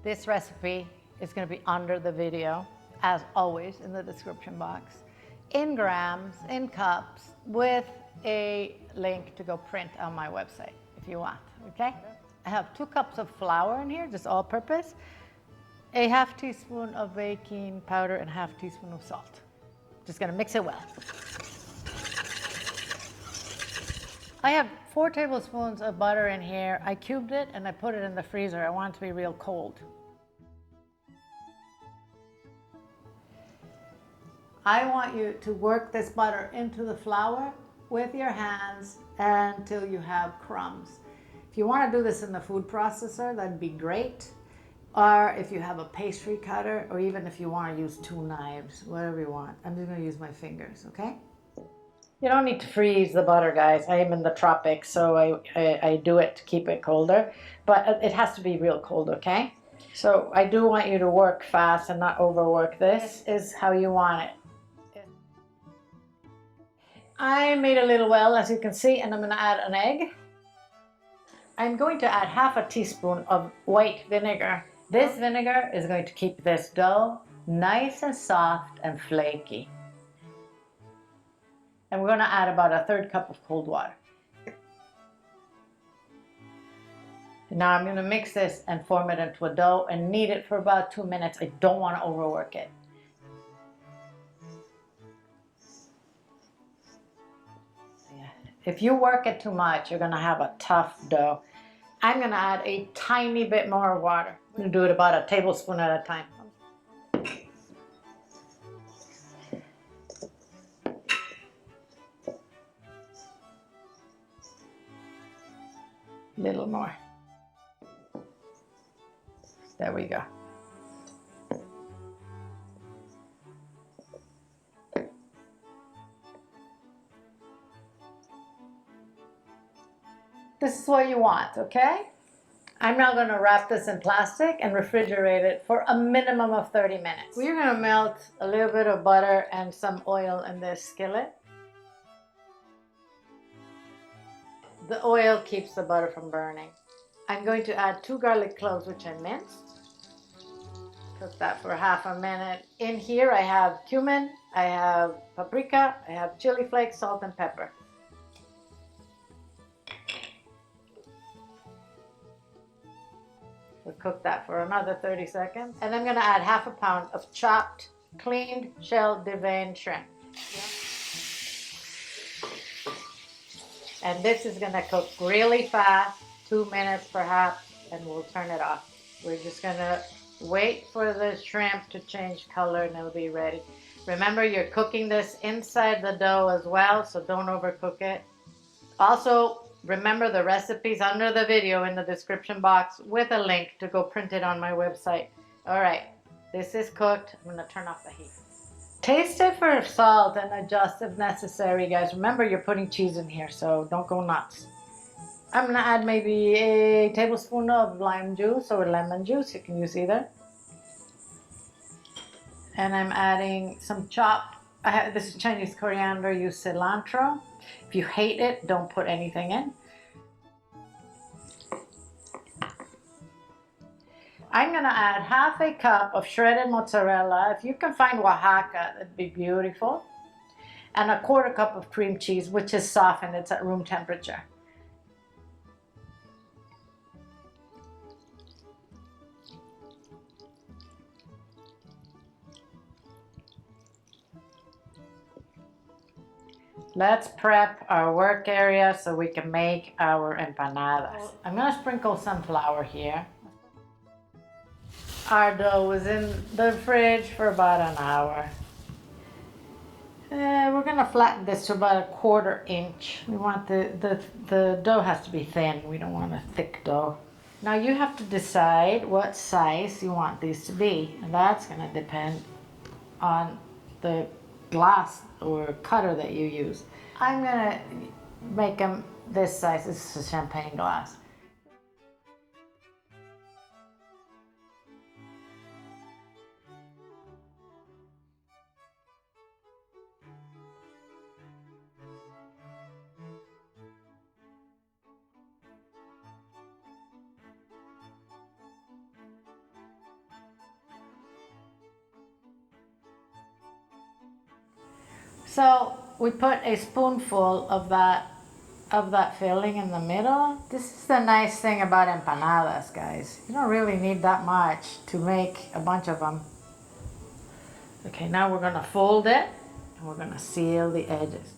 This recipe is going to be under the video, as always, in the description box, in grams, in cups, with a link to go print on my website if you want, okay? I have 2 cups of flour in here, just all purpose, a half teaspoon of baking powder and a half teaspoon of salt. Just gonna mix it well. I have 4 tablespoons of butter in here. I cubed it and I put it in the freezer. I want it to be real cold. I want you to work this butter into the flour with your hands until you have crumbs. If you want to do this in the food processor, that'd be great. Or if you have a pastry cutter, or even if you want to use 2 knives, whatever you want. I'm just going to use my fingers, okay? You don't need to freeze the butter, guys. I am in the tropics, so I do it to keep it colder. But it has to be real cold, okay? So I do want you to work fast and not overwork this. This is how you want it. I made a little well, as you can see, and I'm going to add an egg. I'm going to add half a teaspoon of white vinegar. This vinegar is going to keep this dough nice and soft and flaky. And we're going to add about a 1/3 cup of cold water. Now I'm going to mix this and form it into a dough and knead it for about 2 minutes. I don't want to overwork it. If you work it too much, you're going to have a tough dough. I'm going to add a tiny bit more water. I'm going to do it about a tablespoon at a time. A little more. There we go. This is what you want, okay? I'm now going to wrap this in plastic and refrigerate it for a minimum of 30 minutes. We're going to melt a little bit of butter and some oil in this skillet. The oil keeps the butter from burning. I'm going to add 2 garlic cloves, which I minced. Cook that for half a minute. In here I have cumin, I have paprika, I have chili flakes, salt, and pepper. We'll cook that for another 30 seconds. And I'm going to add half a pound of chopped, cleaned, shell deveined shrimp. And this is going to cook really fast, 2 minutes perhaps, and we'll turn it off. We're just going to wait for the shrimp to change color and it'll be ready. Remember, you're cooking this inside the dough as well, so don't overcook it. Also, remember the recipes under the video in the description box with a link to go print it on my website. All right, this is cooked. I'm going to turn off the heat. Taste it for salt and adjust if necessary, guys. Remember, you're putting cheese in here, so don't go nuts. I'm going to add maybe a tablespoon of lime juice or lemon juice. You can use either. And I'm adding some chopped, this is Chinese coriander, use cilantro. If you hate it, don't put anything in. I'm going to add half a cup of shredded mozzarella. If you can find Oaxaca, that'd be beautiful. And a 1/4 cup of cream cheese, which is softened. It's at room temperature. Let's prep our work area so we can make our empanadas. I'm going to sprinkle some flour here. Our dough was in the fridge for about an hour. We're going to flatten this to about a 1/4 inch. We want the dough has to be thin. We don't want a thick dough. Now you have to decide what size you want these to be. And that's going to depend on the glass or cutter that you use. I'm going to make them this size. This is a champagne glass. So we put a spoonful of that filling in the middle. This is the nice thing about empanadas, guys. You don't really need that much to make a bunch of them. Okay, now we're gonna fold it and we're gonna seal the edges.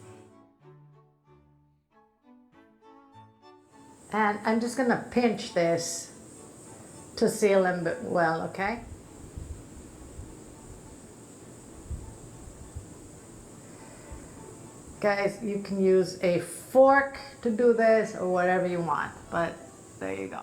And I'm just gonna pinch this to seal them well, okay? Guys, you can use a fork to do this or whatever you want, but there you go.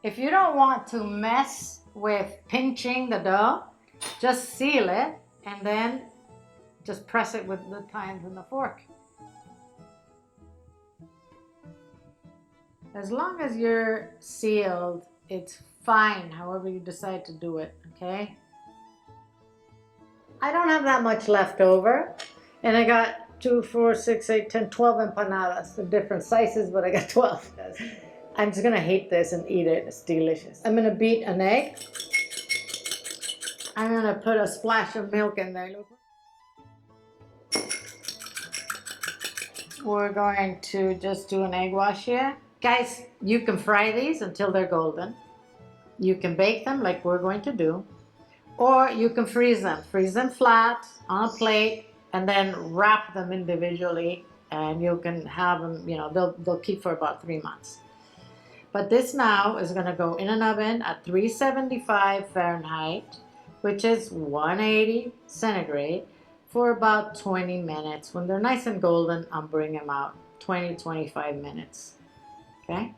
If you don't want to mess with pinching the dough, just seal it and then just press it with the tines and the fork. As long as you're sealed, it's fine however you decide to do it, okay? I don't have that much left over, and I got 2, 4, 6, 8, 10, 12 empanadas. They're different sizes, but I got 12. I'm just gonna heat this and eat it. It's delicious. I'm gonna beat an egg. I'm gonna put a splash of milk in there. Look. We're going to just do an egg wash here. Guys, you can fry these until they're golden. You can bake them like we're going to do. Or you can freeze them. Freeze them flat on a plate and then wrap them individually, and you can have them, you know, they'll keep for about 3 months. But this now is going to go in an oven at 375 Fahrenheit, which is 180 centigrade, for about 20 minutes. When they're nice and golden, I'll bring them out. 20-25 minutes. Okay?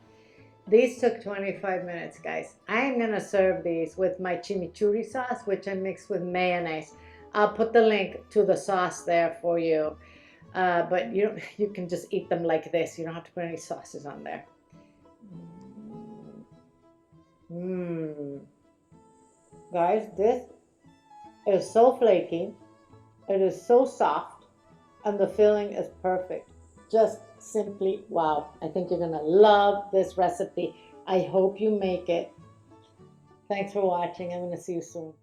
These took 25 minutes, guys. I'm going to serve these with my chimichurri sauce, which I mixed with mayonnaise. I'll put the link to the sauce there for you. But you can just eat them like this. You don't have to put any sauces on there. Guys, this is so flaky. It is so soft, and the filling is perfect. Just simply wow. I think you're gonna love this recipe. I hope you make it. Thanks for watching. I'm gonna see you soon.